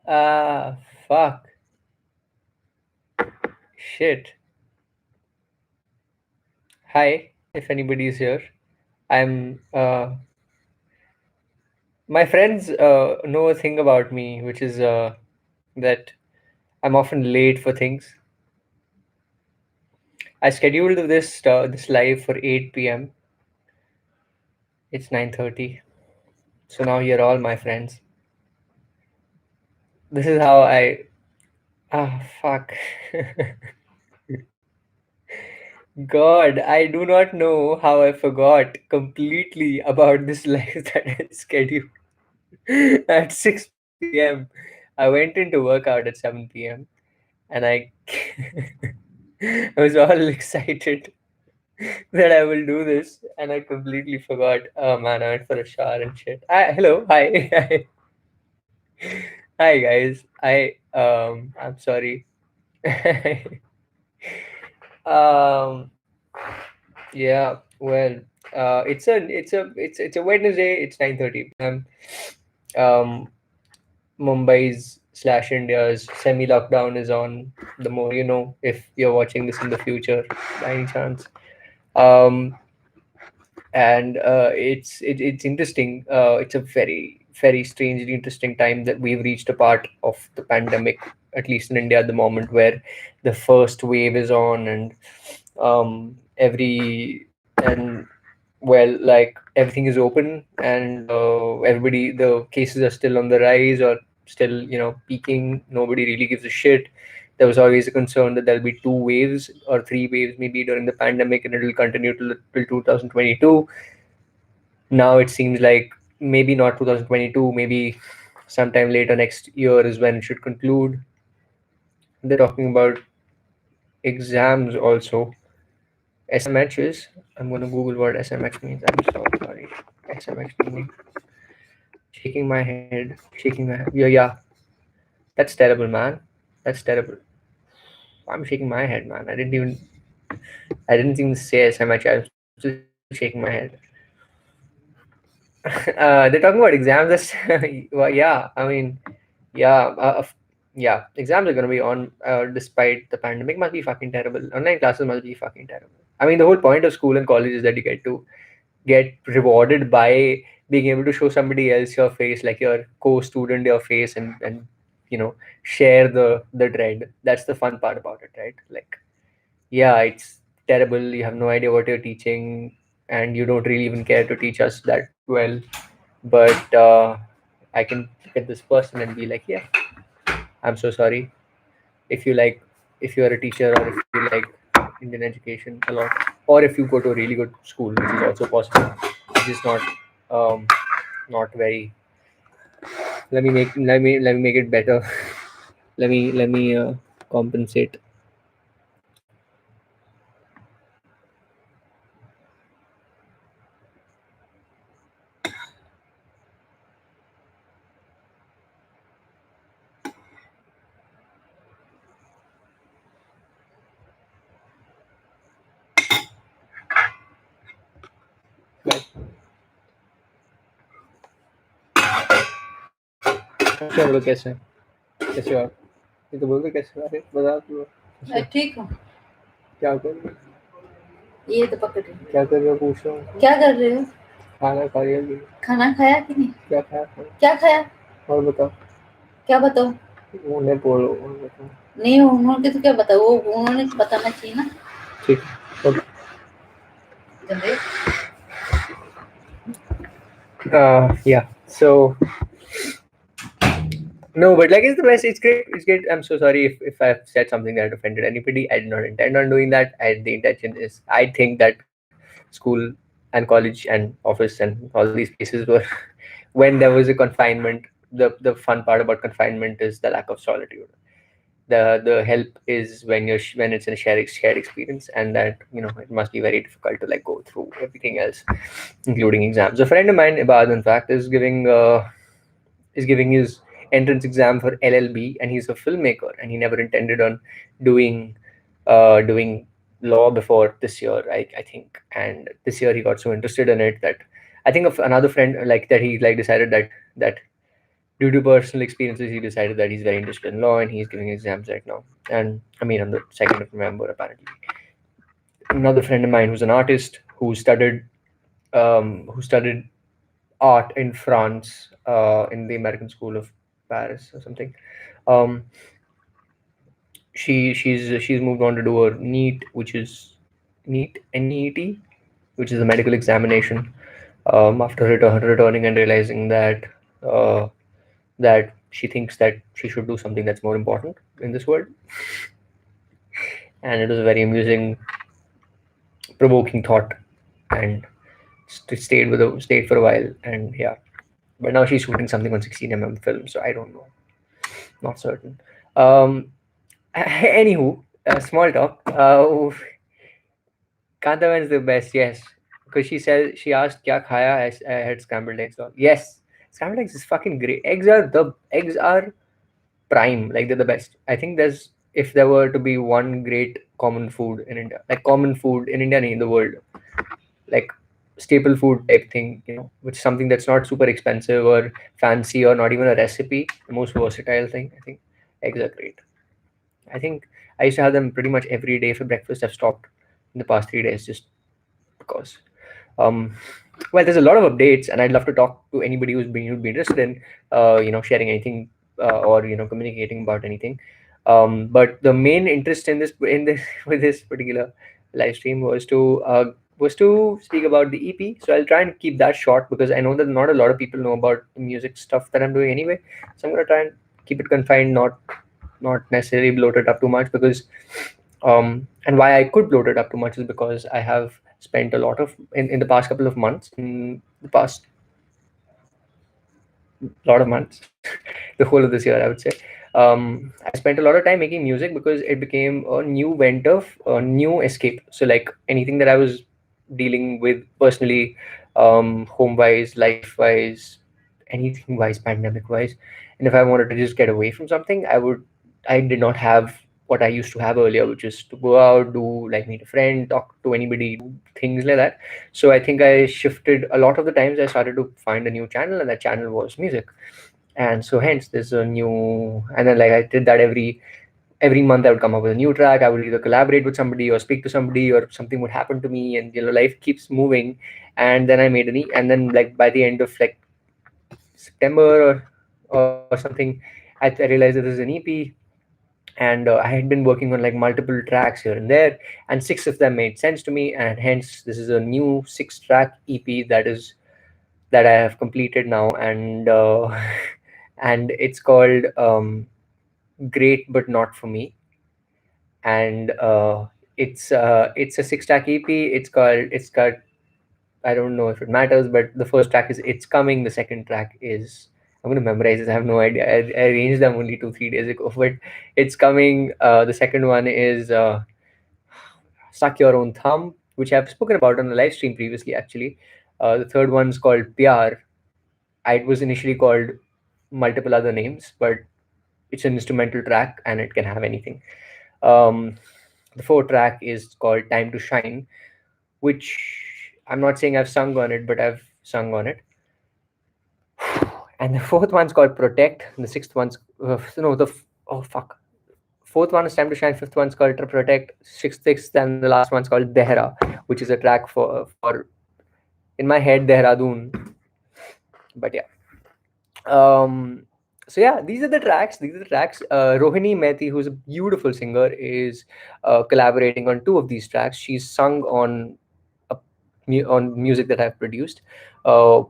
Ah, fuck. Shit. Hi, if anybody is here. I'm, my friends know a thing about me, which is that I'm often late for things. I scheduled this live for 8 p.m. It's 9:30. So now you're all my friends. This is how I. Ah, fuck. God, I do not know how I forgot completely about this live that I scheduled at 6 p.m. I went into workout at 7 p.m. and I was all excited that I will do this, and I completely forgot. Oh man, I went for a shower and shit. Hello, hi, hi guys. I'm sorry. um, yeah. Well, it's a Wednesday. It's 9:30 p.m. Um, Mumbai's slash India's semi lockdown is on. The more you know, if you're watching this in the future by any chance. Um, and it's interesting. It's a very strangely interesting time that we've reached a part of the pandemic, at least in India at the moment, where the first wave is on, and every and well, like everything is open, and everybody the cases are still on the rise or still peaking. Nobody really gives a shit. There was always a concern that there'll be two waves or three waves maybe during the pandemic, and it'll continue till 2022. Now it seems like maybe not 2022, maybe sometime later next year is when it should conclude. They're talking about exams also. SMHs. I'm gonna Google what SMH means. I'm so sorry. SMH meaning. Shaking my head. Shaking my head. Yeah, yeah. That's terrible, man. That's terrible. I'm shaking my head, man. I didn't even say SMH. I'm still shaking my head. They're talking about exams. That's well, yeah. I mean, yeah, yeah. Exams are gonna be on despite the pandemic. Must be fucking terrible. Online classes must be fucking terrible. I mean, the whole point of school and college is that you get rewarded by being able to show somebody else your face, like your co-student your face, and share the dread. That's the fun part about it, right? Like, yeah, it's terrible. You have no idea what you're teaching, and you don't really even care to teach us that well. But I can look at this person and be like, yeah, I'm so sorry. If you like, if you are a teacher, or if you like Indian education a lot, or if you go to a really good school, which is also possible, which is not very. Let me make it better. Let me compensate. But अच्छा बोलो कैसे कैसे हो आप ये तो बोल दो कैसे हो अरे बता दो मैं ठीक हूँ। क्या कर रहे हो ये तो पकड़ रही हूँ। क्या कर रहे हो पूछ रहा हूँ क्या कर रहे हो? खाना खा लिया कि नहीं? खाना खाया कि नहीं? क्या खाया था क्या खाया? और बताओ क्या बताओ? उन्हें बोलो और बताओ नहीं, उन्होंने तो क्या बताओ, वो उन्होंने बताना चाहिए ना। ठीक है चले yeah so no but like it's the best. It's great. I'm so sorry if I've said something that offended anybody. I did not intend on doing that. The intention is, I think that school and college and office and all these places were when there was a confinement. The fun part about confinement is the lack of solitude. The help is when it's in a shared experience, and that it must be very difficult to like go through everything else, including exams. A friend of mine, Ibad, in fact, is giving his entrance exam for LLB, and he's a filmmaker, and he never intended on doing law before this year, I think. And this year he got so interested in it that I think of another friend like that he like decided that Due to personal experiences, he decided that he's very interested in law and he's giving exams right now. And I mean, on the 2nd of November, apparently. Another friend of mine who's an artist who studied art in France, in the American School of Paris or something. Um, she's moved on to do her NEET, which is NEET NEET, which is a medical examination. After returning and realizing uh, that she thinks that she should do something that's more important in this world, and it was a very amusing, provoking thought, and stayed for a while, and yeah. But now she's shooting something on 16 film, so I don't know, not certain. Um, Anywho, small talk. Kantavan is the best, yes. Because she asked, "Kya khaya?" I had scrambled eggs. Yes, scrambled eggs is fucking great. Eggs are prime. Like they're the best. I think there's if there were to be one great common food in India, like common food in India, and in the world, like staple food type thing, which is something that's not super expensive or fancy or not even a recipe. The most versatile thing, I think, eggs are great. I think I used to have them pretty much every day for breakfast. I've stopped in the past 3 days just because. Um, well, there's a lot of updates, and I'd love to talk to anybody who'd be interested in, sharing anything or communicating about anything. But the main interest in this with this particular live stream was to speak about the EP. So I'll try and keep that short because I know that not a lot of people know about the music stuff that I'm doing anyway. So I'm gonna try and keep it confined, not necessarily bloat it up too much because and why I could bloat it up too much is because I have spent a lot of in the past couple of months in the past lot of months the whole of this year, I would say. I spent a lot of time making music because it became a new vent of a new escape. So like anything that I was dealing with personally, home wise, life wise, anything wise, pandemic wise, and if I wanted to just get away from something, I did not have what I used to have earlier, which is to go out, do like meet a friend, talk to anybody, do things like that. So I think I shifted a lot of the times. I started to find a new channel, and that channel was music. And so hence there's a new, and then like I did that every month. I would come up with a new track. I would either collaborate with somebody or speak to somebody, or something would happen to me, and life keeps moving. And then I made an and then like by the end of like September or something, I realized that there's an EP, and I had been working on like multiple tracks here and there, and six of them made sense to me, and hence this is a new six-track EP that I have completed now, and and it's called "Great but Not for Me," and it's a six-track EP. It's got I don't know if it matters, but the first track is "It's Coming." The second track is I'm gonna memorize this. I have no idea. I arranged them only 2 3 days ago, but it's coming. The second one is "Suck Your Own Thumb," which I've spoken about on the live stream previously. Actually, the third one's called "Pyar." It was initially called multiple other names, but it's an instrumental track and it can have anything. Um, the fourth track is called "Time to Shine," which I'm not saying I've sung on it, but I've sung on it. And the fourth one's called Protect. And the sixth one's no the oh fuck. Fourth one is Time to Shine. Fifth one's called Protect. Sixth, and the last one's called Dehra, which is a track for in my head Dehradun. But yeah. Um. So yeah, these are the tracks. These are the tracks. Rohini Mehti, who's a beautiful singer, is collaborating on two of these tracks. She's sung a, on music that I've produced. Uh,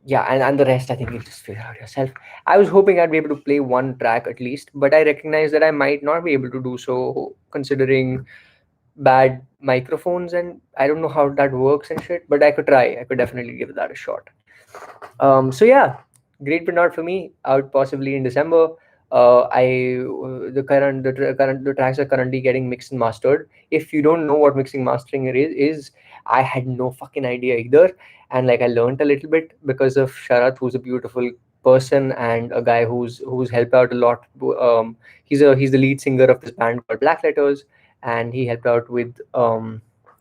yeah, and the rest I think you'll just figure out yourself. I was hoping I'd be able to play one track at least, but I recognize that I might not be able to do so considering bad microphones, and I don't know how that works and shit, but I could try. I could definitely give that a shot. So yeah, great but not for me. Out possibly in December. The tracks are currently getting mixed and mastered. If you don't know what mixing mastering is I had no fucking idea either. And like I learned a little bit because of Sharat, who's a beautiful person and a guy who's helped out a lot. He's the lead singer of this band called Black Letters, and he helped out with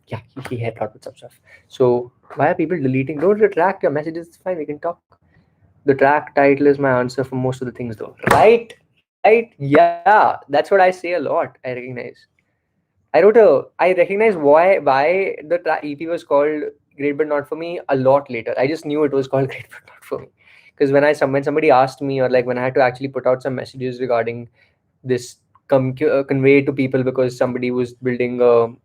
yeah he helped out with some stuff. So why are people deleting? Don't retract your messages. It's fine. We can talk. The track title is my answer for most of the things, though. Right? Right? Yeah, that's what I say a lot. I recognize. I recognize why the EP was called Great But Not For Me a lot later. I just knew it was called Great But Not For Me. Because when somebody asked me, or like when I had to actually put out some messages regarding this, convey to people, because somebody was building an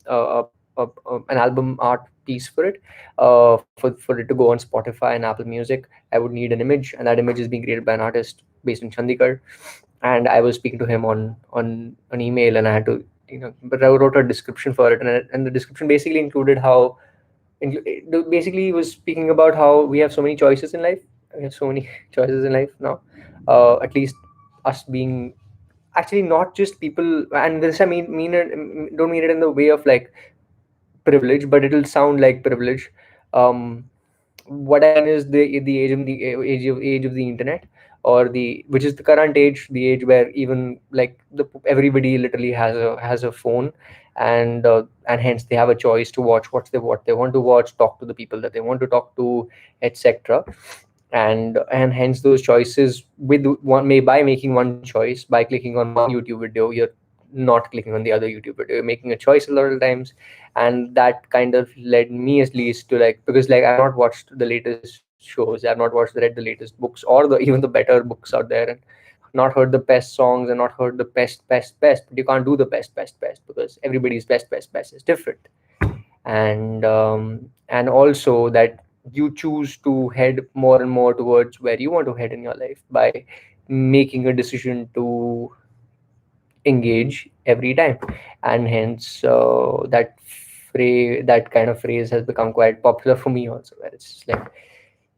album art piece for it, for it to go on Spotify and Apple Music. I would need an image, and that image is being created by an artist based in Chandigarh. And I was speaking to him on an email, and I had to, but I wrote a description for it, and the description basically included how, it basically was speaking about how we have so many choices in life. We have so many choices in life now. At least us being, actually not just people, and this I mean it, don't mean it in the way of like privilege, but it'll sound like privilege. um what I mean is the age of the internet, or the which is the current age, the age where even like everybody literally has a phone, and hence they have a choice to watch what they want to watch, talk to the people that they want to talk to, etc. And hence those choices, with one may by making one choice, by clicking on one YouTube video, you're not clicking on the other YouTube video, you're making a choice a lot of times. And that kind of led me at least to, like, because like I've not watched the latest shows, I've not read the latest books, or the even the better books out there, and not heard the best songs, and not heard the best, but you can't do the best because everybody's best is different. And also that you choose to head more and more towards where you want to head in your life by making a decision to engage every time. And hence that kind of phrase has become quite popular for me also, where it's just like,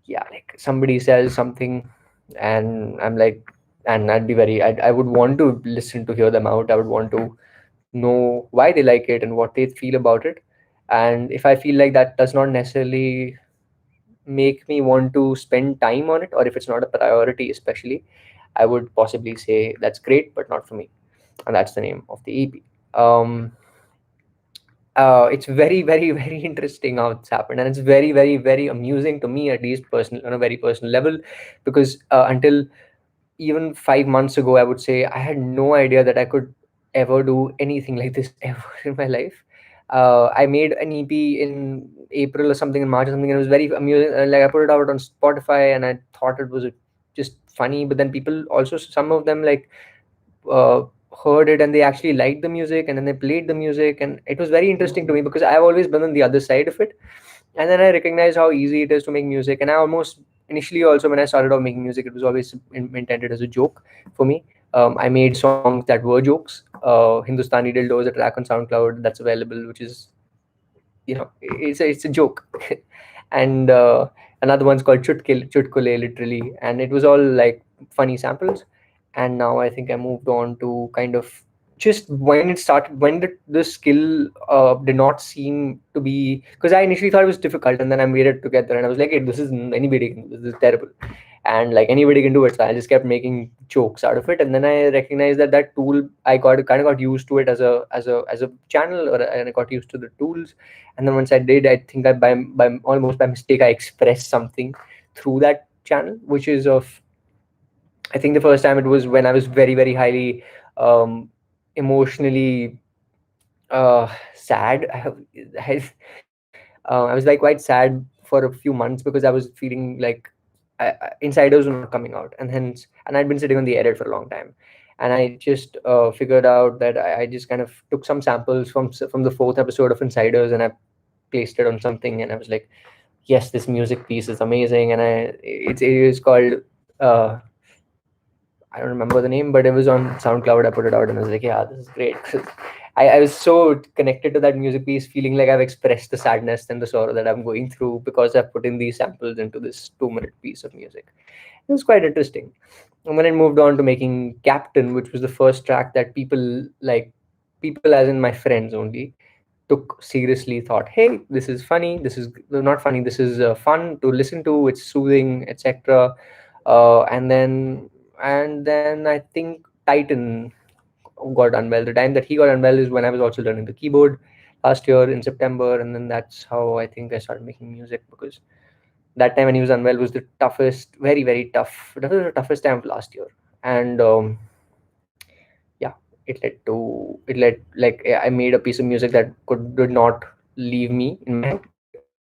yeah, like somebody says something, and I'm like, and I would want to listen to hear them out. I would want to know why they like it and what they feel about it. And if I feel like that does not necessarily make me want to spend time on it, or if it's not a priority especially, I would possibly say that's great but not for me. And that's the name of the EP. It's very, very, very interesting how it's happened, and it's very, very, very amusing to me, at least personal, on a very personal level, because until even 5 months ago, I would say I had no idea that I could ever do anything like this ever in my life. I made an EP in April or something, in March or something, and it was very amusing. Like I put it out on Spotify, and I thought it was just funny. But then people also, some of them like uh, heard it and they actually liked the music, and then they played the music, and it was very interesting to me because I've always been on the other side of it. And then I recognized how easy it is to make music, and I almost initially also, when I started off making music, it was always intended as a joke for me. I made songs that were jokes. Hindustani Dildo is a track on SoundCloud that's available, which is, it's a joke. And another one's called Chutkule, literally, and it was all like funny samples. And now I think I moved on to kind of, just when it started, when the skill did not seem to be, because I initially thought it was difficult, and then I made it together, and I was like, hey, this is anybody can do this, this is terrible, and like anybody can do it. So I just kept making jokes out of it, and then I recognized that that tool, I got used to it as a channel, and I got used to the tools. And then once I did, I think I by almost by mistake, I expressed something through that channel, which is of, I think the first time it was when I was very, very highly um emotionally sad. I was like quite sad for a few months because I was feeling like insiders were not coming out, and I'd been sitting on the edit for a long time, and I just figured out that I just kind of took some samples from the fourth episode of Insiders, and I placed it on something, and I was like, yes, this music piece is amazing, and it is called. Uh, I don't remember the name, but it was on SoundCloud. I put it out, and I was like, yeah, this is great. I was so connected to that music piece, feeling like I've expressed the sadness and the sorrow that I'm going through because I've put in these samples into this 2-minute piece of music. It was quite interesting. And when I moved on to making Captain, which was the first track that people as in my friends only, took seriously, thought, hey, this is funny, this is not funny, this is fun to listen to, it's soothing, etc. And then I think Titan got unwell. The time that he got unwell is when I was also learning the keyboard last year in September, and then that's how I think I started making music, because That time when he was unwell was the toughest, very very tough. That was the toughest time of last year, and yeah, it led like I made a piece of music that did not leave me in my head.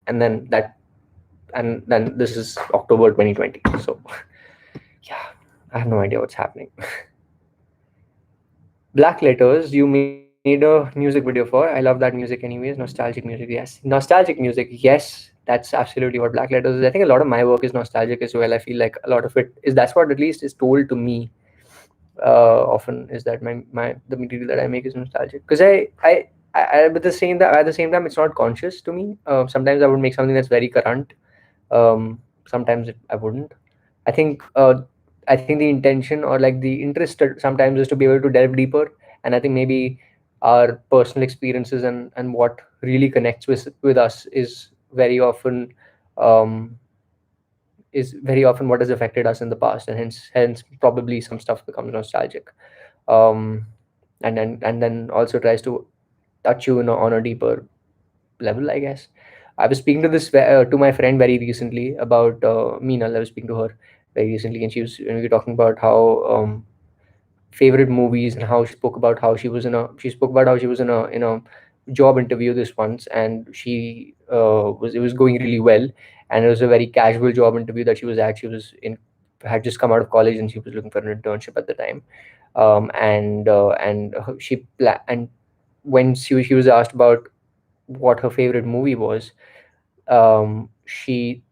And then this is October 2020. So yeah, I have no idea what's happening. Black Letters, you made a music video for. I love that music anyways. Nostalgic music, yes. Nostalgic music, yes. That's absolutely what Black Letters is. I think a lot of my work is nostalgic as well. I feel like a lot of it is, that's what at least is told to me often, is that my the material that I make is nostalgic. Because but at the same time it's not conscious to me. Sometimes I would make something that's very current. Sometimes I wouldn't. I think I think the intention or like the interest sometimes is to be able to delve deeper, and I think maybe our personal experiences and what really connects with us um, is very often what has affected us in the past, and hence probably some stuff becomes nostalgic, um, and then also tries to touch you on a deeper level, I guess. I was speaking to my friend very recently about Meenal. I was speaking to her very recently, and we were talking about how favorite movies, and how she spoke about how she was in a job interview this once, and she was it was going really well, and it was a very casual job interview that she was at. She was in had just come out of college, and she was looking for an internship at the time. And when she was asked about what her favorite movie was, she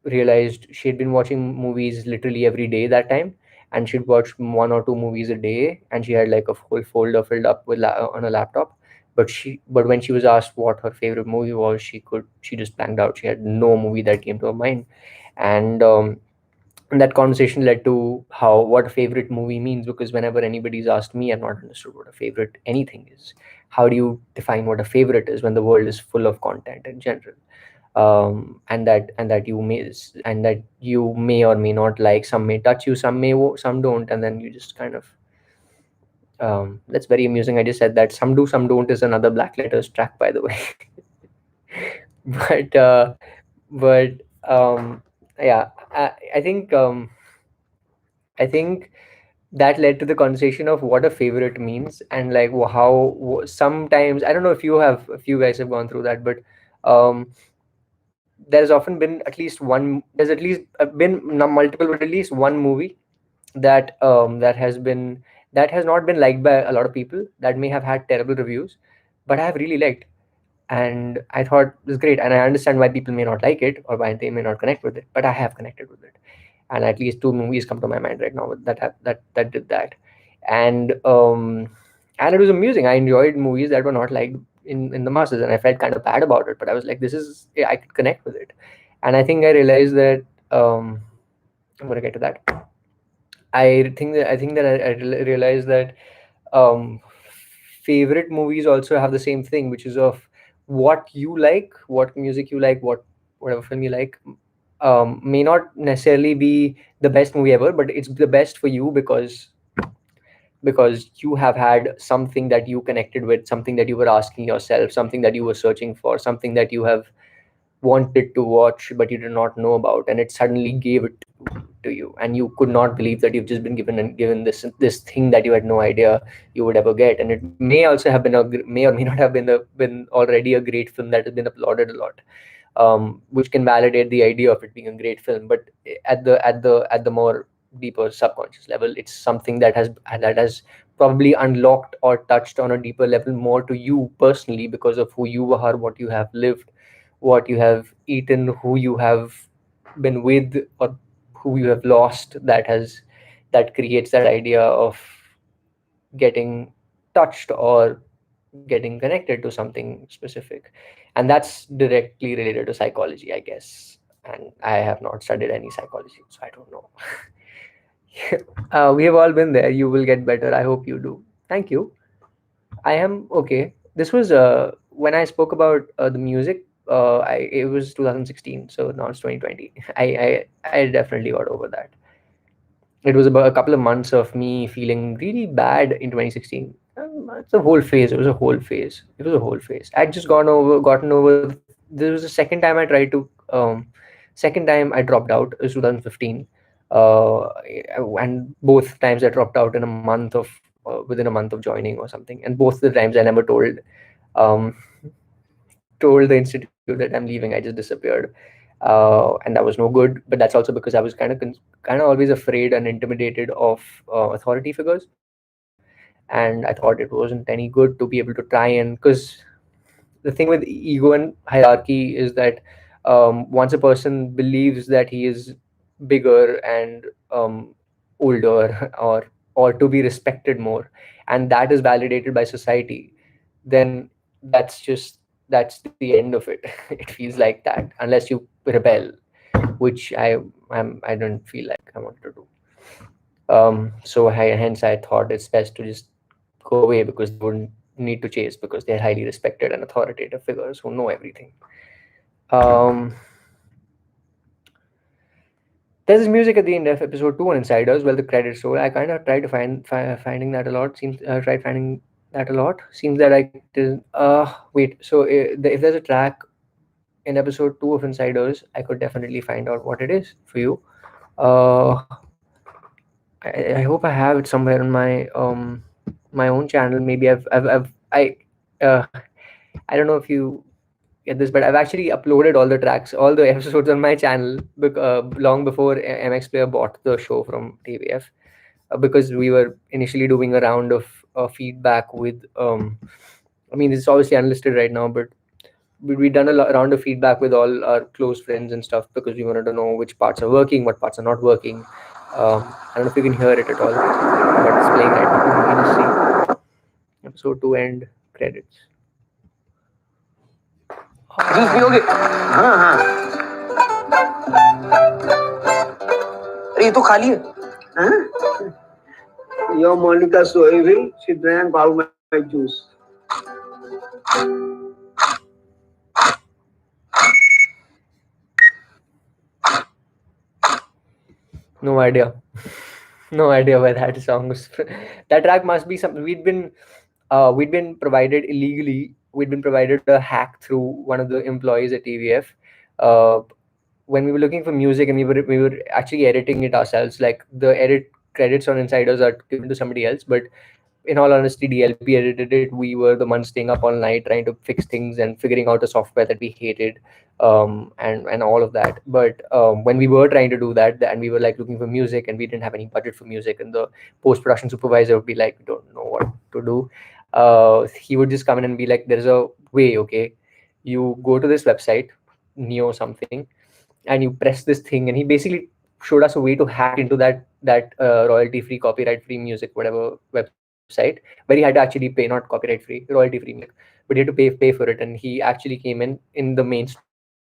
realized she had been watching movies literally every day that time, and she'd watch one or two movies a day, and she had like a whole folder filled up on a laptop. But when she was asked what her favorite movie was, she just blanked out. She had no movie that came to her mind. And um, and that conversation led to how what a favorite movie means, because whenever anybody's asked me, I've not understood what a favorite anything is. How do you define what a favorite is when the world is full of content in general? And that you may or may not like. Some may touch you, some don't, and then you just kind of that's very amusing. I just said that some do, some don't is another Black Letters track, by the way. but but yeah, I think I think that led to the conversation of what a favorite means, and like sometimes I don't know if you guys have gone through that, but um there's often been at least one there's at least been not multiple, but at least one movie that has not been liked by a lot of people, that may have had terrible reviews, but I have really liked, and I thought it was great. And I understand why people may not like it or why they may not connect with it, but I have connected with it. And at least two movies come to my mind right now that did that. And um and it was amusing. I enjoyed movies that were not liked in the masses, and I felt kind of bad about it, but I was like, this is yeah, I could connect with it. And I think I realized that I'm gonna get to that. I realized that um favorite movies also have the same thing, which is of what you like, what music you like, whatever film you like, may not necessarily be the best movie ever, but it's the best for you because you have had something that you connected with, something that you were asking yourself, something that you were searching for, something that you have wanted to watch but you did not know about, and it suddenly gave it to you, and you could not believe that you've just been given this thing that you had no idea you would ever get. And it may also have been may or may not have been already a great film that has been applauded a lot, which can validate the idea of it being a great film. But at the more deeper subconscious level, it's something that has probably unlocked or touched on a deeper level more to you personally, because of who you are, what you have lived, what you have eaten, who you have been with, or who you have lost. That creates that idea of getting touched or getting connected to something specific. And that's directly related to psychology, I guess. And I have not studied any psychology, so I don't know. We have all been there. You will get better. I hope you do. Thank you. I am okay. This was when I spoke about the music. It was 2016, so now it's 2020. I definitely got over that. It was about a couple of months of me feeling really bad in 2016. It's a whole phase. It was a whole phase. It was a whole phase. I'd just gotten over. This was the second time I tried to Second time I dropped out is 2015, uh, and both times I dropped out in a month of within a month of joining or something. And both the times I never um, told the institute that I'm leaving. I just disappeared, and that was no good. But that's also because I was kind of always afraid and intimidated of authority figures, and I thought it wasn't any good to be able to try and because the thing with ego and hierarchy is that once a person believes that he is bigger and older or to be respected more, and that is validated by society, then that's the end of it. It feels like that unless you rebel, which I don't feel like I want to do. Hence I thought it's best to just go away because they wouldn't need to chase because they're highly respected and authoritative figures who know everything. Um, there's this music at the end of episode 2 on Insiders. Well, the credits roll. I kind of tried to finding that a lot. Seems tried finding that a lot. Seems that I did. Wait. So if there's a track in episode 2 of Insiders, I could definitely find out what it is for you. Uh, I hope I have it somewhere on my own channel. Maybe uh I don't know if you get this, but I've actually uploaded all the tracks, all the episodes on my channel long before MX Player bought the show from TVF, because we were initially doing a round of feedback with. I mean, it's obviously unlisted right now, but we done a round of feedback with all our close friends and stuff because we wanted to know which parts are working, what parts are not working. I don't know if you can hear it at all, but it's playing right now. You can just see episode 2 end credits. Juice पियोगे? हाँ हाँ। अरे ये तो खाली है। हाँ? Your Monica so evil. She drank all my juice. No idea. No idea where that song was. That track must be something we'd been provided illegally. We'd been provided a hack through one of the employees at TVF. Uh, when we were looking for music and we were actually editing it ourselves. Like the edit credits on Insiders are given to somebody else, but in all honesty, DLP edited it. We were the ones staying up all night trying to fix things and figuring out a software that we hated, and all of that. But when we were trying to do that, and we were like looking for music, and we didn't have any budget for music, and the post production supervisor would be like, "We don't know what to do." He would just come in and be like, "There's a way, okay? You go to this website, Neo something, and you press this thing," and he basically showed us a way to hack into that royalty free, copyright free music, whatever website, where he had to actually pay, not copyright free, royalty free music, but he had to pay for it. And he actually came in the main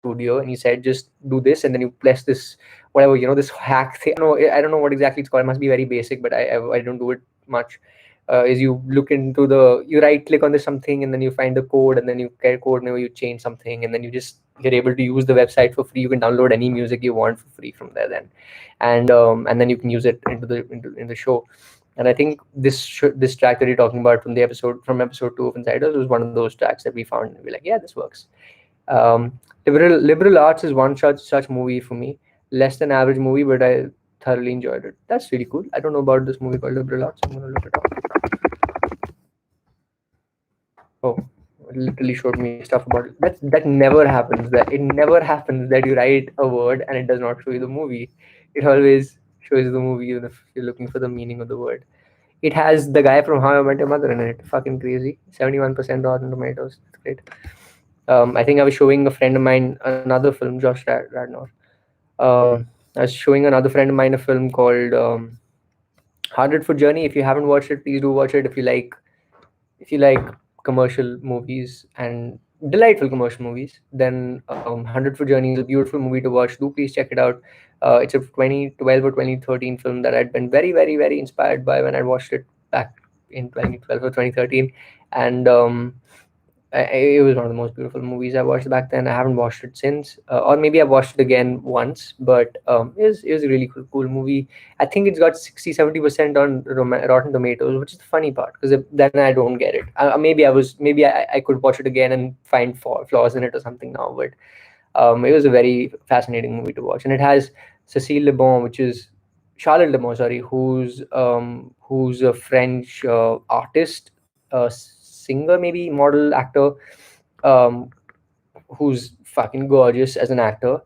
studio and he said, just do this, and then you press this, whatever, this hack thing. I don't know what exactly it's called. It must be very basic, but I don't do it much. Is you look into you right click on this something, and then you find the code, and then you get code, and you change something, and then you're able to use the website for free. You can download any music you want for free from there then, and then you can use it in the show. And I think this track that you're talking about from episode 2 of Insiders was one of those tracks that we found, and we're like, yeah, this works. Liberal Arts is one such movie for me. Less than average movie, but I thoroughly enjoyed it. That's really cool. I don't know about this movie called Liberal Arts. I'm gonna look it up. Oh, it literally showed me stuff about it. That never happens. That it never happens that you write a word and it does not show you the movie. It always shows you the movie even if you're looking for the meaning of the word. It has the guy from How I Met Your Mother in it. Fucking crazy. 71% Rotten Tomatoes. That's great. I think I was showing a friend of mine another film, Josh Radnor. I was showing another friend of mine a film called 100 Foot Journey. If you haven't watched it, please do watch it. If you like commercial movies and delightful commercial movies, then 100 Foot Journey is a beautiful movie to watch. Do please check it out. It's a 2012 or 2013 film that I'd been very, very, very inspired by when I watched it back in 2012 or 2013. And it was one of the most beautiful movies I watched back then. I haven't watched it since, or maybe I watched it again once, but it was a really cool movie. I think it's got 60-70% on Rotten Tomatoes, which is the funny part because then I don't get it. Maybe I could watch it again and find flaws in it or something now, but It was a very fascinating movie to watch, and it has Cécile Le Bon, which is Charlotte Le Bon, sorry, who's a French artist, singer, maybe model, actor, um, who's fucking gorgeous as an actor,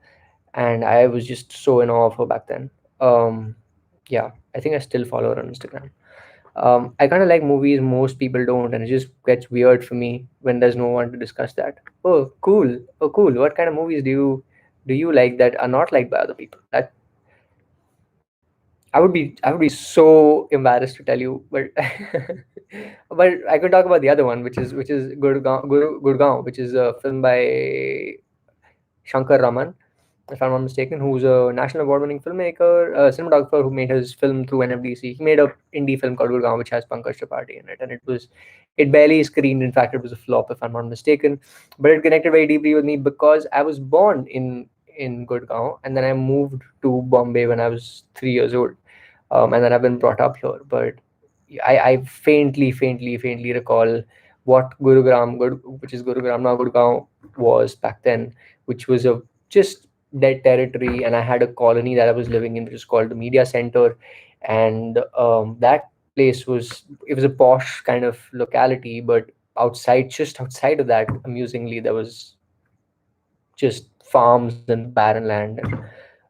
and I was just so in awe of her back then. Um, yeah, I think I still follow her on Instagram. I kind of like movies most people don't, and it just gets weird for me when there's no one to discuss that. Oh, cool. Oh, cool. What kind of movies do you like that are not liked by other people? That I would be so embarrassed to tell you, but but I could talk about the other one, which is Gurgaon, which is a film by Shankar Raman, if I'm not mistaken, who's a national award-winning filmmaker, cinematographer who made his film through NFDC. He made a indie film called Gurgaon, which has Pankaj Tripathi in it, and it barely screened. In fact, it was a flop, if I'm not mistaken. But it connected very deeply with me because I was born in Gurgaon, and then I moved to Bombay when I was 3 years old, and then I've been brought up here. But I faintly recall what which is Gurugram now Gurgaon, was back then, which was a just dead territory, and I had a colony that I was living in, which was called the Media Center, and that place was a posh kind of locality, but just outside of that, amusingly, there was just farms and barren land,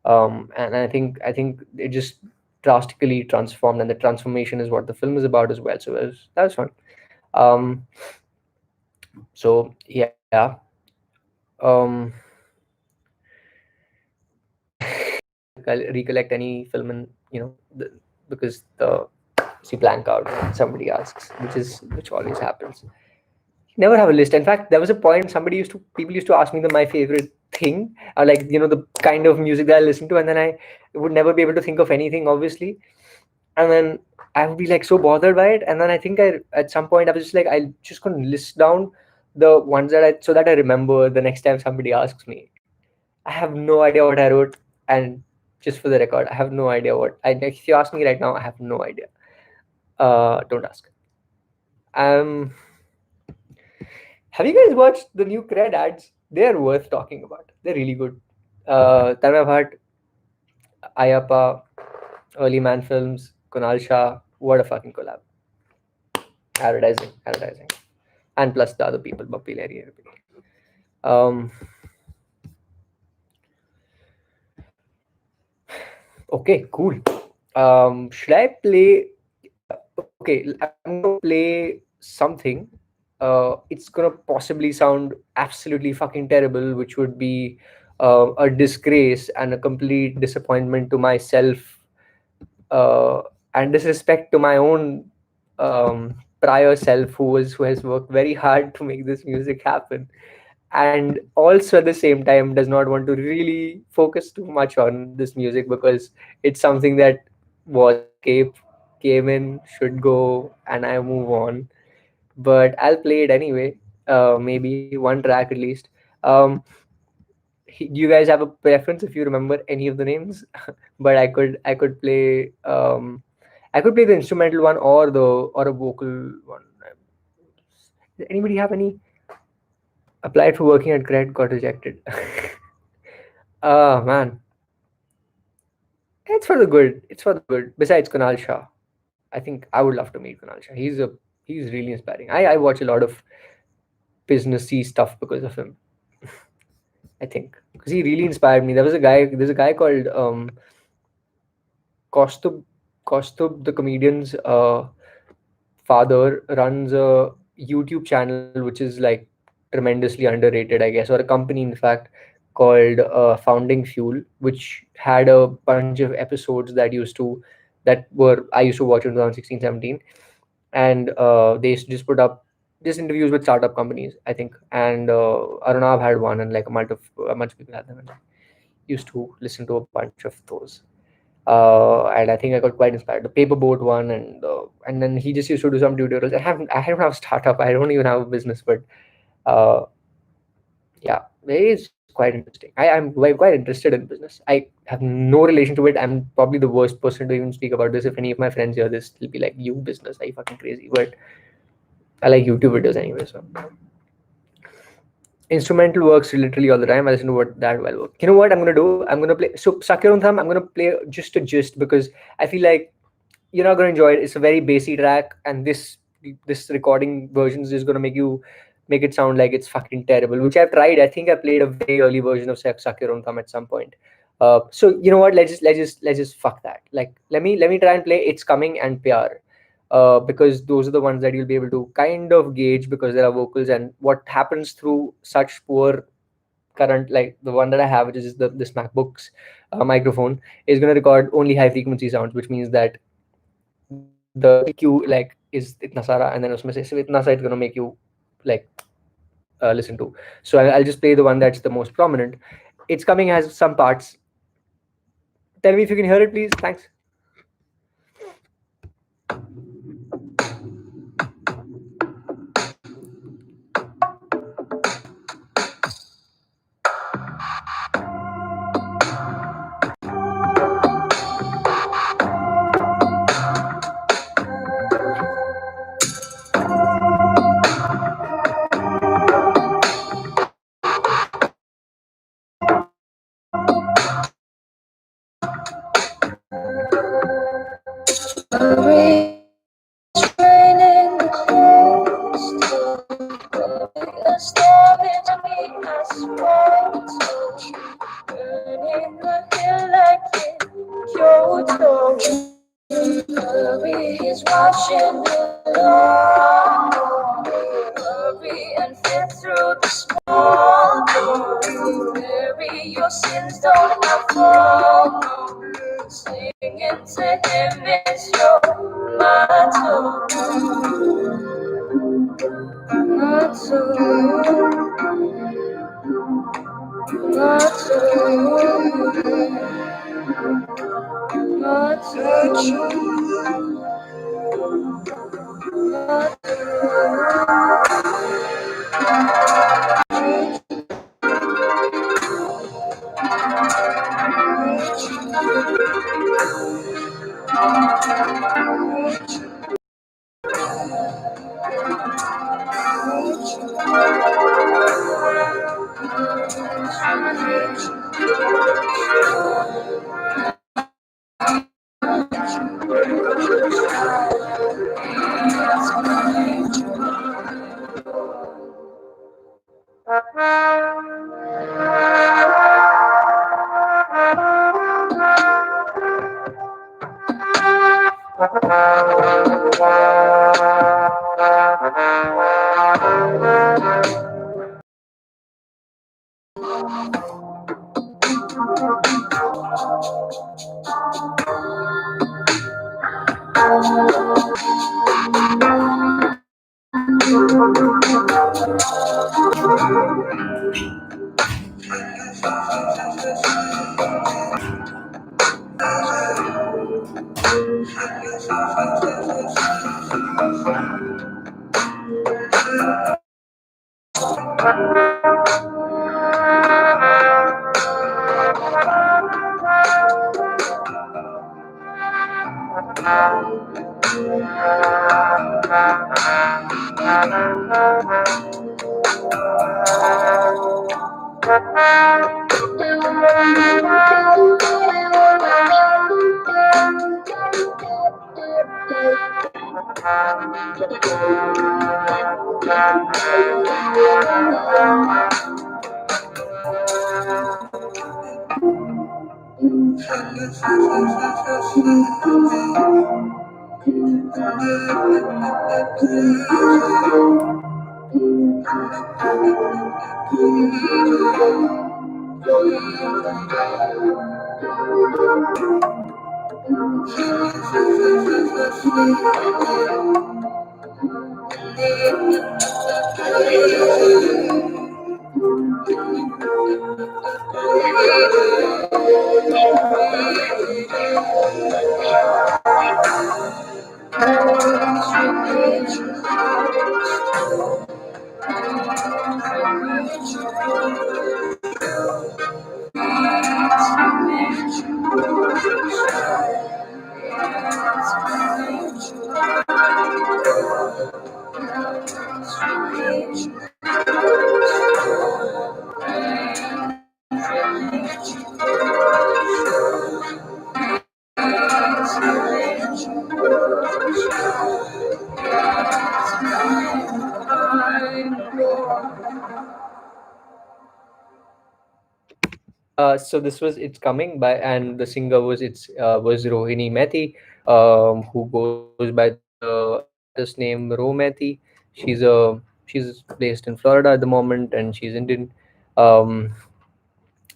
and I think it just drastically transformed, and the transformation is what the film is about as well. So that was fun. Um, so yeah, um, recollect any film and because the see blank out when somebody asks, which always happens. Never have a list. In fact, there was a point people used to ask me my favorite thing, or like the kind of music that I listen to, and then I would never be able to think of anything, obviously, and then I would be like so bothered by it, and then I think I at some point I was just like I just gonna list down the ones so that I remember the next time somebody asks me. I have no idea what I wrote, and just for the record, I have no idea if you ask me right now, I have no idea. Don't ask. Um, have you guys watched the new Cred ads? They're worth talking about. They're really good. Tanmay Bhatt, Ayappa, Early Man Films, Kunal Shah. What a fucking collab. Advertising. And plus the other people, Bappi Lahiri. Um, okay, cool. Should I play? Okay, I'm gonna play something. It's gonna possibly sound absolutely fucking terrible, which would be a disgrace and a complete disappointment to myself, uh, and disrespect to my own prior self, who has worked very hard to make this music happen, and also at the same time does not want to really focus too much on this music because it's something that was came in, should go, and I move on. But I'll play it anyway. Maybe one track at least. Um, do you guys have a preference if you remember any of the names? But I could play the instrumental one or a vocal one. Does anybody have any? Applied for working at Cred, got rejected. Man, it's for the good. It's for the good. Besides Kunal Shah, I think I would love to meet Kunal Shah. He's really inspiring. I watch a lot of businessy stuff because of him. I think because he really inspired me. There's a guy called Kostub. Kostub, the comedian's father, runs a YouTube channel which is like tremendously underrated, I guess, or a company in fact, called Founding Fuel, which had a bunch of episodes that I used to watch in 2016, 17, and they used to just put up just interviews with startup companies, I think, and Arunav had one, and like a bunch of people had them, and I used to listen to a bunch of those. And I think I got quite inspired. The paperboat one, and then he just used to do some tutorials. I don't have a startup. I don't even have a business, but uh, yeah, it is quite interesting. I'm quite interested in business. I have no relation to it. I'm probably the worst person to even speak about this. If any of my friends hear this, they'll be like, "You business? Are you fucking crazy?" But I like YouTube videos anyway, so Instrumental works literally all the time. I listen to what that well work. You know what I'm gonna do? I'm gonna play. So Sakir on Thumb. I'm gonna play just a gist because I feel like you're not gonna enjoy it. It's a very bassy track, and this recording version is just gonna make it sound like it's fucking terrible. Which I've tried. I think I played a very early version of Sakir on Thumb at some point. So you know what? Let's just fuck that. Like let me try and play It's Coming and Pyar. Because those are the ones that you'll be able to kind of gauge because there are vocals and what happens through such poor current, like the one that I have, which is this MacBook's microphone, is going to record only high frequency sounds, which means that the EQ like is itna sara, and then usme se sirf itna sa it's going to make you like listen to. So I'll just play the one that's the most prominent. It's Coming has some parts. Tell me if you can hear it, please. Thanks. So this was It's Coming by, and the singer was Rohini Methi, who goes by the artist name Ro Methi. She's based in Florida at the moment, and she's Indian. Um,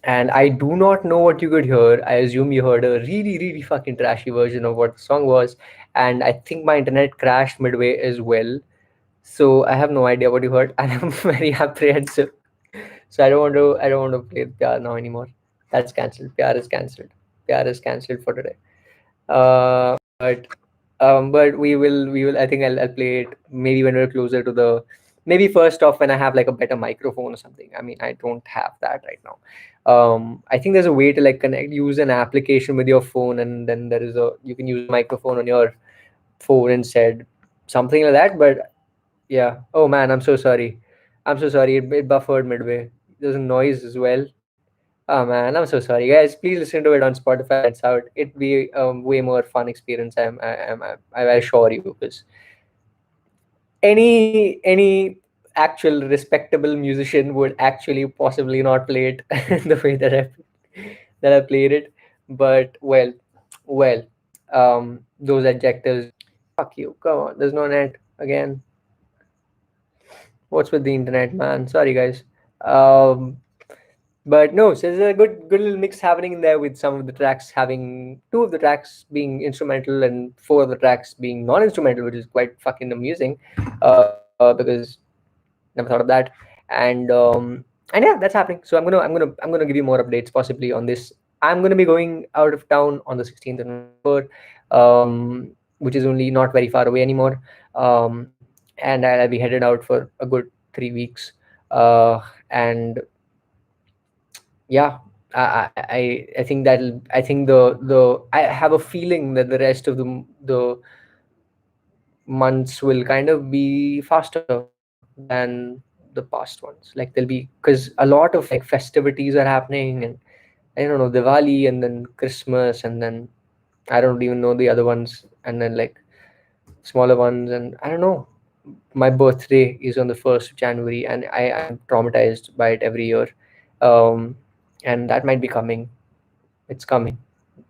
and I do not know what you could hear. I assume you heard a really, really fucking trashy version of what the song was, and I think my internet crashed midway as well. So I have no idea what you heard, and I'm very apprehensive. So I don't want to play Pyar now anymore. That's cancelled. Pyar is cancelled. Pyar is cancelled for today. But we will. I think I'll play it maybe when we're closer to the. Maybe first off when I have like a better microphone or something. I mean, I don't have that right now. I think there's a way to like use an application with your phone, and then you can use a microphone on your phone instead, something like that. But yeah. Oh man, I'm so sorry. I'm so sorry. It buffered midway. There's a noise as well. Oh man, I'm so sorry, guys. Please listen to it on Spotify when it's out. It'd be way more fun experience. I assure you, because any actual respectable musician would actually possibly not play it the way that I played it. But well, those adjectives. Fuck you. Come on. There's no net again. What's with the internet, man? Sorry, guys. Um, but no, so there's a good little mix happening in there, with some of the tracks having two of the tracks being instrumental and four of the tracks being non-instrumental, which is quite fucking amusing. Because never thought of that. And and yeah, that's happening. So I'm gonna give you more updates possibly on this. I'm gonna be going out of town on the 16th of November, which is only not very far away anymore. And I'll be headed out for a good 3 weeks. And yeah, I think I think the I have a feeling that the rest of the months will kind of be faster than the past ones. Like there'll be, because a lot of like festivities are happening, and I don't know, Diwali, and then Christmas, and then I don't even know the other ones, and then like smaller ones, and I don't know. My birthday is on the 1st of January, and I'm traumatized by it every year. Um, and that might be coming. It's coming,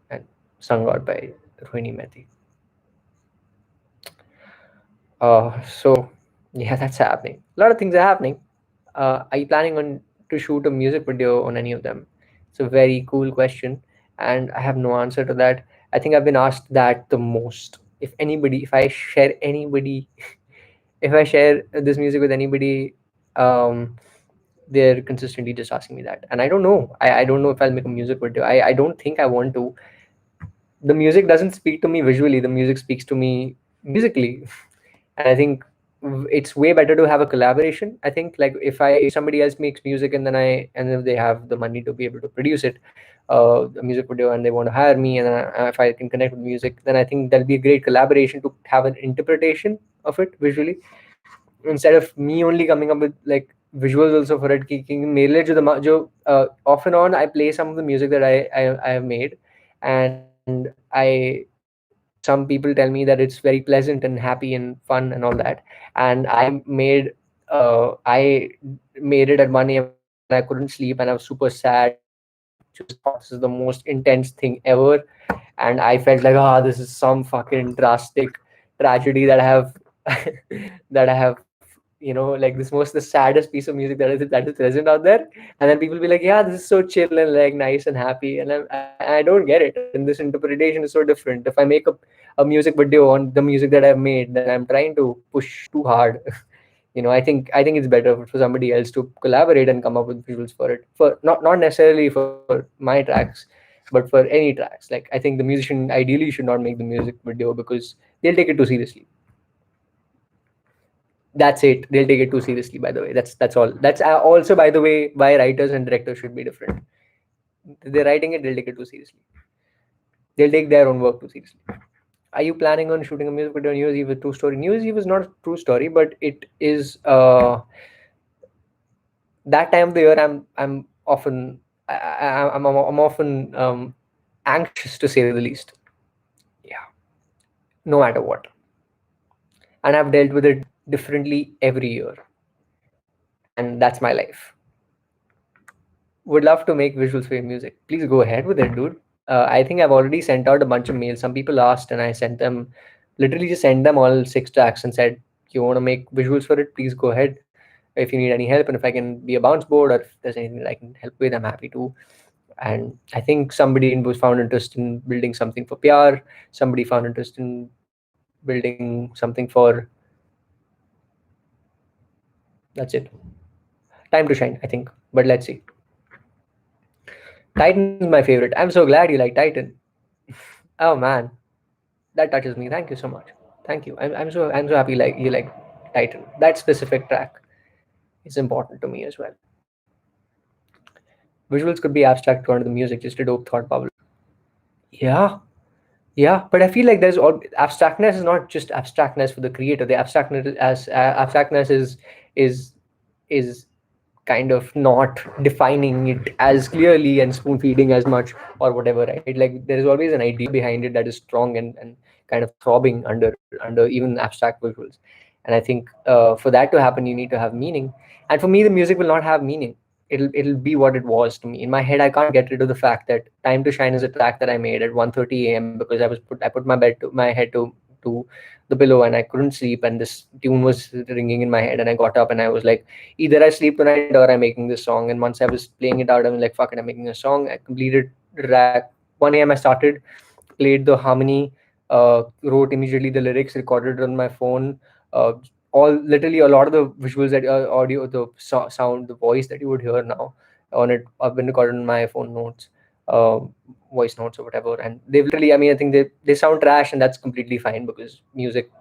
and sung out by Rohini Methi. So yeah, that's happening. A lot of things are happening. Are you planning on to shoot a music video on any of them? It's a very cool question, and I have no answer to that. I think I've been asked that the most. If I share anybody, if I share this music with anybody, um, they're consistently just asking me that, and I don't know. I don't know if I'll make a music video. I don't think I want to. The music doesn't speak to me visually. The music speaks to me musically. And I think it's way better to have a collaboration. I think, like, if somebody else makes music, and and if they have the money to be able to produce it, a music video, and they want to hire me, and if I can connect with music, then I think that'll be a great collaboration to have an interpretation of it visually, instead of me only coming up with like visuals also for it. कि मेरे लिए जो off and on I play some of the music that I have made, and some people tell me that it's very pleasant and happy and fun and all that. And I made it at 1 a.m. when I couldn't sleep, and I was super sad, and I just thought this is the most intense thing ever. And I felt like, this is some fucking drastic tragedy that I have that I have, like the saddest piece of music that is present out there. And then people be like, yeah, this is so chill and like nice and happy, and I don't get it. And this interpretation is so different. If I make a music video on the music that I've made, then I'm trying to push too hard. I think it's better for somebody else to collaborate and come up with visuals for it, for not necessarily for my tracks, but for any tracks. Like, I think the musician ideally should not make the music video, because they'll take it too seriously. That's it. They'll take it too seriously, by the way. That's all. That's also, by the way, why writers and directors should be different. They're writing it, they'll take it too seriously. They'll take their own work too seriously. Are you planning on shooting a music video on New Year's Eve? A true story. New Year's Eve is not a true story, but it is that time of the year. I'm often I'm often anxious, to say the least. Yeah, no matter what. And I've dealt with it differently every year, and that's my life. would love to make visuals for your music. Please go ahead with it, dude. I think I've already sent out a bunch of mails. Some people asked, and I sent them, literally just sent them all 6 tracks and said, "You want to make visuals for it? Please go ahead. If you need any help, and if I can be a bounce board, or if there's anything that I can help with, I'm happy to." And I think somebody was found interest in building something for PR. Somebody found interest in building something for. That's it. Time to shine, I think. But let's see. Titan's my favorite. I'm so glad you like Titan. Oh man, that touches me. Thank you so much. Thank you. I'm so happy like you like Titan. That specific track is important to me as well. Visuals could be abstract to under the music, just a dope thought bubble. Yeah, yeah, but I feel like there's all abstractness is not just abstractness for the creator. The abstractness is is kind of not defining it as clearly and spoon feeding as much or whatever, right? Like there is always an idea behind it that is strong and kind of throbbing under even abstract visuals. And I think for that to happen, you need to have meaning. And for me, the music will not have meaning. It'll be what it was to me. In my head, I can't get rid of the fact that "Time to Shine" is a track that I made at 1:30 a.m. because I put my head to the pillow and I couldn't sleep, and this tune was ringing in my head, and I got up and I was like, either I sleep tonight or I'm making this song. And once I was playing it out, I was like, fuck it, I'm making a song. I completed rack 1 a.m. I started, played the harmony, wrote immediately the lyrics, recorded it on my phone. All literally a lot of the visuals that audio, the sound, the voice that you would hear now on it have been recorded on my phone notes, voice notes or whatever. And they've literally, I mean, I think they sound trash, and that's completely fine because music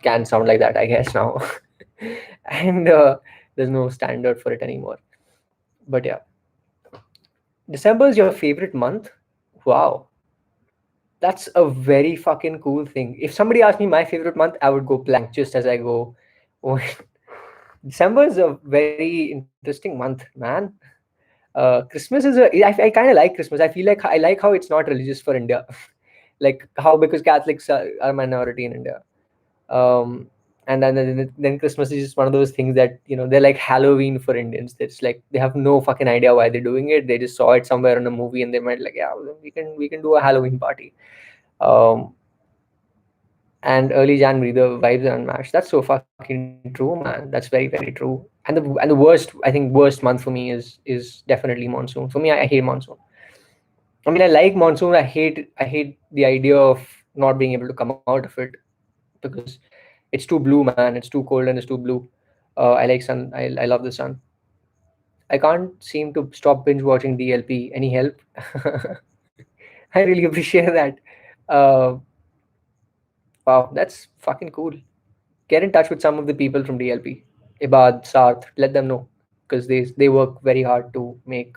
can sound like that, I guess now. And there's no standard for it anymore. But yeah, December is your favorite month. Wow, that's a very fucking cool thing. If somebody asked me my favorite month, I would go blank just as I go. Oh, December is a very interesting month, man. Christmas is I kind of like Christmas. I feel like I like how it's not religious for India. Like how, because Catholics are minority in India. um and then Christmas is just one of those things that, they're like Halloween for Indians. It's like they have no fucking idea why they're doing it. They just saw it somewhere in a movie and they might like, yeah, well, we can do a Halloween party. um and early January, the vibes are unmatched. That's so fucking true, man. That's very, very true. And the worst, I think, worst month for me is definitely monsoon. For me, I hate monsoon. I mean, I like monsoon. I hate the idea of not being able to come out of it because it's too blue, man. It's too cold and it's too blue. I like sun. I love the sun. I can't seem to stop binge watching DLP. Any help? I really appreciate that. Uh, wow, that's fucking cool. Get in touch with some of the people from DLP, Ibad, Sarth. Let them know because they work very hard to make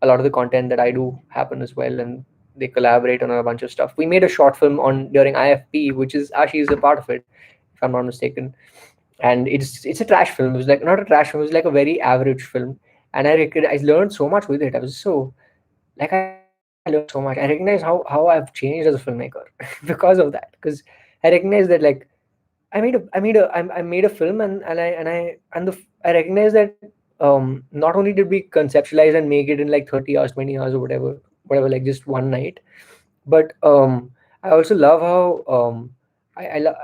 a lot of the content that I do happen as well, and they collaborate on a bunch of stuff. We made a short film on during IFP, which is Ashi is a part of it, if I'm not mistaken. And it's a trash film. It was like not a trash film. It was like a very average film, and I learned so much with it. I was so like I learned so much. I recognize how I've changed as a filmmaker because of that. Because I recognize that like I made a film, and I recognize that not only did we conceptualize and make it in like 30 hours, 20 hours, or whatever, like just one night, but I also love how I, I lo-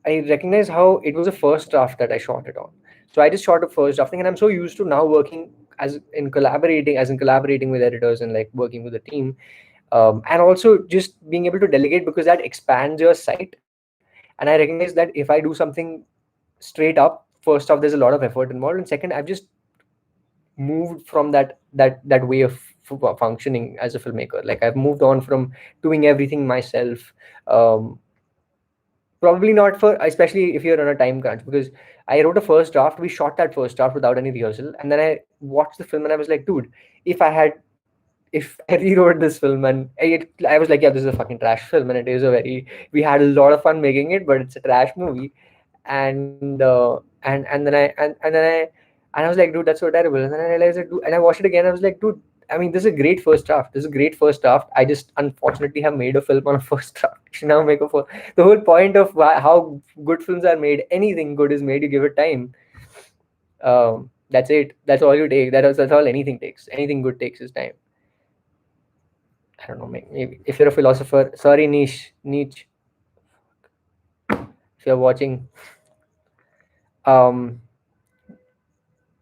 I recognize how it was a first draft that I shot it on. So I just shot a first drafting, and I'm so used to now working as in collaborating with editors and like working with a team, and also just being able to delegate because that expands your sight. And I recognize that if I do something straight up, first off, there's a lot of effort involved, and second, I've just moved from that way of functioning as a filmmaker. Like I've moved on from doing everything myself. um, Probably not for, especially if you're on a time crunch, because I wrote a first draft. We shot that first draft without any rehearsal, and then I watched the film and I was like, dude, if I had if I rewrote this film, and I was like, yeah, this is a fucking trash film, and it is a very, we had a lot of fun making it, but it's a trash movie. And I was like, dude, that's so terrible. And then I realized that, dude, and I watched it again. I was like, dude, I mean, this is a great first draft. This is a great first draft. I just unfortunately have made a film on a first draft. You should now make a first. The whole point of how good films are made, anything good is made. You give it time. That's it. That's all you take. That's all anything takes. Anything good takes is time. I don't know. Maybe if you're a philosopher, sorry, Nietzsche. If you're watching, um,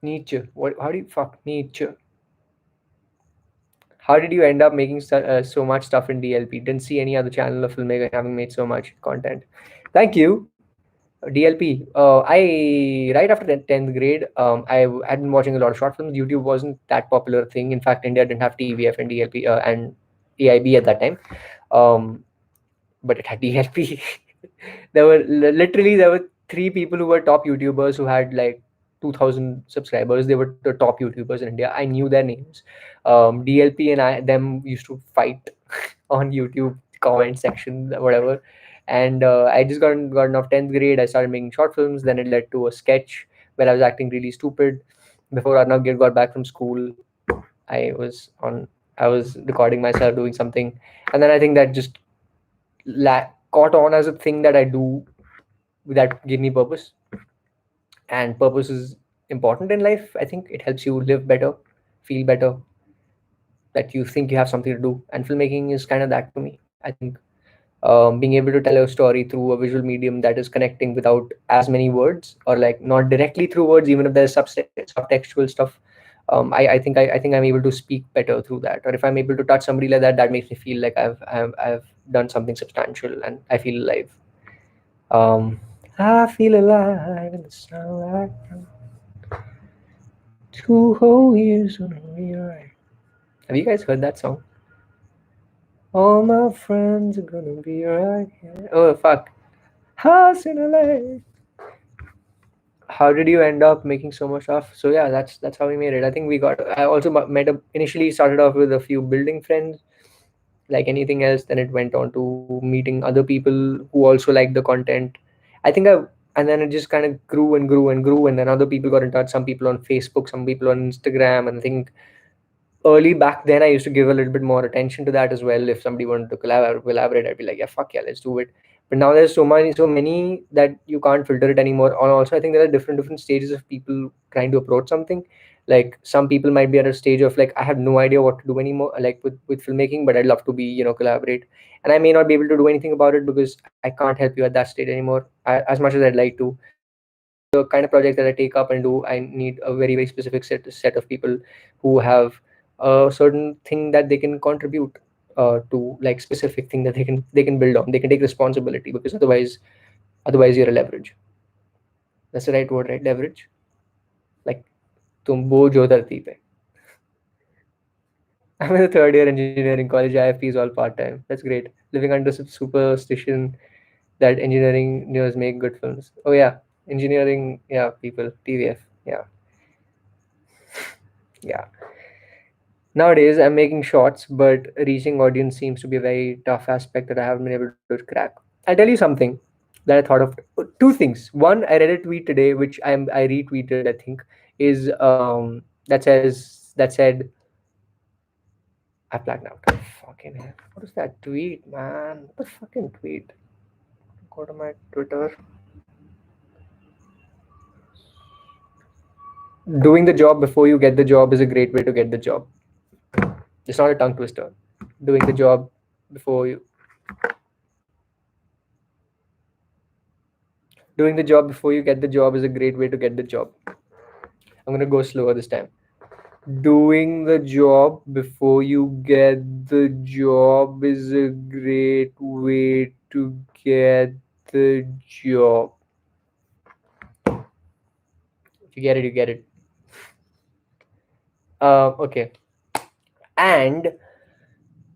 Nietzsche. What? How do you fuck Nietzsche? How did you end up making so much stuff in DLP? Didn't see any other channel of filmmaker having made so much content. Thank you, DLP. I right after 10th grade, had been watching a lot of short films. YouTube wasn't that popular thing. In fact, India didn't have TVF and DLP and AIB at that time. Um, but it had DLP. There were three people who were top YouTubers who had like 2,000 subscribers. They were the top YouTubers in India. I knew their names. DLP and them used to fight on YouTube comment section, whatever. And I just got off 10th grade. I started making short films. Then it led to a sketch where I was acting really stupid. Before Arnav got back from school, I was on. I was recording myself doing something, and then I think that just caught on as a thing that I do that give me purpose. And purpose is important in life. I think it helps you live better, feel better, that you think you have something to do. And filmmaking is kind of that to me. I think being able to tell a story through a visual medium that is connecting without as many words, or like not directly through words, even if there's subtextual stuff. I think I'm able to speak better through that. Or if I'm able to touch somebody like that, that makes me feel like I've done something substantial and I feel alive. Um, I feel alive in the sunlight. 2 whole years on a rewrite. Have you guys heard that song? All my friends are gonna be right here. Oh fuck. House in LA. How did you end up making so much stuff? So yeah, that's how we made it. I think we got. I also met up initially. Started off with a few building friends, like anything else. Then it went on to meeting other people who also like the content. I think I and then it just kind of grew and grew and grew, and then other people got in touch. Some people on Facebook, some people on Instagram, and I think early back then I used to give a little bit more attention to that as well. If somebody wanted to collaborate, I'd be like, yeah, fuck yeah, let's do it. But now there's so many that you can't filter it anymore. And also I think there are different stages of people trying to approach something. Like some people might be at a stage of like, I have no idea what to do anymore, like with filmmaking, but I'd love to be, collaborate. And I may not be able to do anything about it because I can't help you at that stage anymore, as much as I'd like to. The kind of project that I take up and do, I need a very specific set of people who have a certain thing that they can contribute to, like specific thing that they can build on. They can take responsibility, because otherwise you're a leverage. That's the right word, right? Leverage. Like तुम बोझ हो धरती पे. I'm in the third year engineering college. IFP is all part time. That's great. Living under some superstition that engineering nerds make good films. Oh yeah, engineering. Yeah, people. TVF. Yeah, yeah. Nowadays, I'm making shorts, but reaching audience seems to be a very tough aspect that I haven't been able to crack. I'll tell you something that I thought of. Two things. One, I read a tweet today, which I retweeted. I think is that said, I blacked out. Fucking hell. What is that tweet, man? What the fucking tweet? Go to my Twitter. Doing the job before you get the job is a great way to get the job. It's not a tongue twister. Doing the job before you Doing the job before you get the job is a great way to get the job. I'm gonna go slower this time. Doing the job before you get the job is a great way to get the job. If you get it, you get it. Okay. And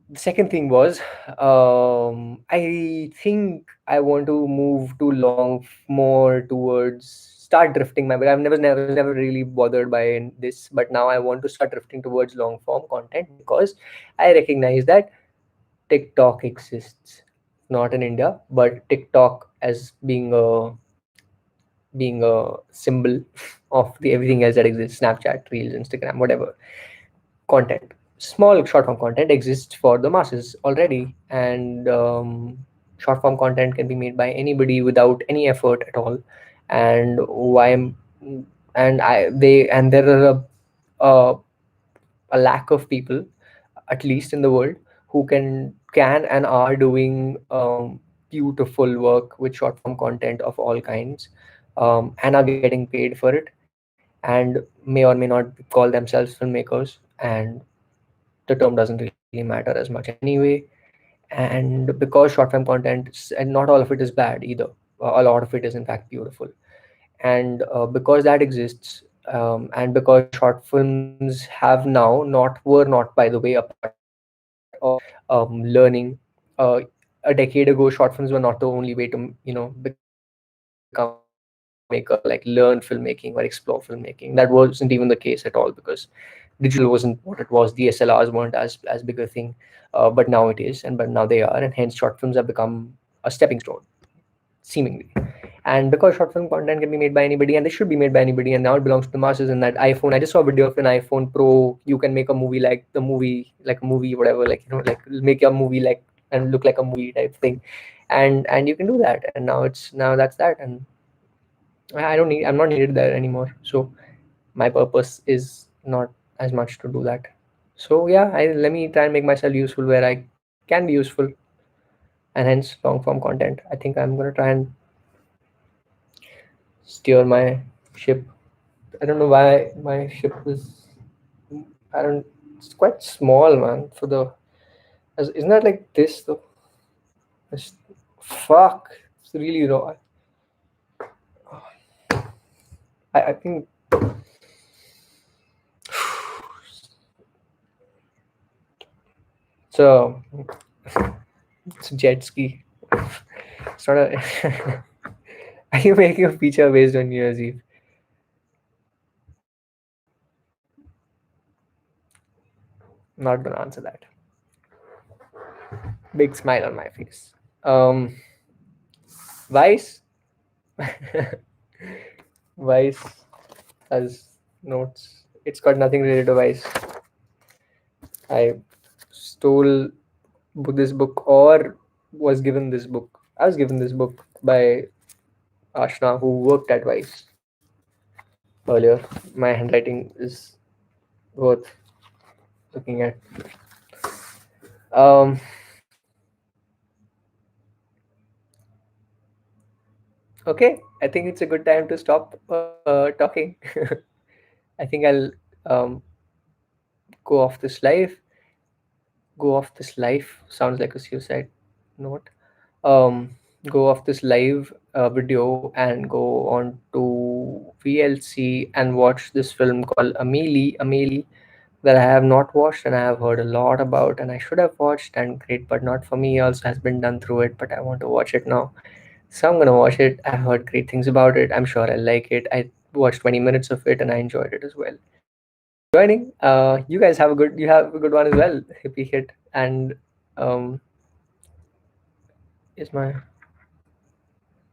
the second thing was, I think I want to move to more towards start drifting my. But I've never really bothered by this, but now I want to start drifting towards long form content because I recognize that TikTok exists, not in India, but TikTok as being a symbol of the everything else that exists: Snapchat, Reels, Instagram, whatever content, small short form content exists for the masses already. And short form content can be made by anybody without any effort at all. And and there are a, a lack of people, at least in the world, who can and are doing beautiful work with short form content of all kinds, and are getting paid for it, and may or may not call themselves filmmakers, and the term doesn't really matter as much anyway. And because short form content and not all of it is bad either, a lot of it is in fact beautiful. And because that exists, and because short films have now not were not, by the way, a part of learning. uh, a decade ago, short films were not the only way to, become a filmmaker, like learn filmmaking or explore filmmaking. That wasn't even the case at all, because digital wasn't what it was. DSLRs weren't as big a thing, but now it is, but now they are, and hence short films have become a stepping stone, seemingly. And because short film content can be made by anybody, and they should be made by anybody, and now it belongs to the masses. And that iPhone, I just saw a video of an iPhone Pro. You can make a movie like the movie, like a movie, whatever, like, like make a movie like and look like a movie type thing, and you can do that. And now that's that, and I'm not needed there anymore. So my purpose is not as much to do that. So yeah, let me try and make myself useful where I can be useful, and hence long form content. I think I'm gonna try and steer my ship. I don't know why my ship is. I don't. It's quite small, man. Isn't that like this though? It's, fuck. It's really raw. I think it's a it's a jet ski. It's not a. Are you making a feature based on New Year's Eve? Not gonna answer that. Big smile on my face. Vice. Vice has notes. It's got nothing related to Vice. I stole this book, or was given this book. I was given this book by Ashna, who worked at Vice earlier. My handwriting is worth looking at. Um, okay, I think it's a good time to stop talking. I think I'll um, go off this life. Go off this life sounds like a suicide note. um, Go off this live video and go on to VLC and watch this film called Amelie, that I have not watched and I have heard a lot about, and I should have watched, and Great But Not For Me also has been done through it, but I want to watch it now. So I'm gonna watch it. I've heard great things about it. I'm sure I'll like it. I watched 20 minutes of it and I enjoyed it as well. Thank you for joining. You have a good one as well. Hippie hit. And is my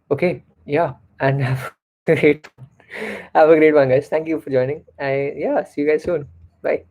okay, yeah, and have a great one. Have a great one, guys. Thank you for joining. Yeah, see you guys soon. Bye.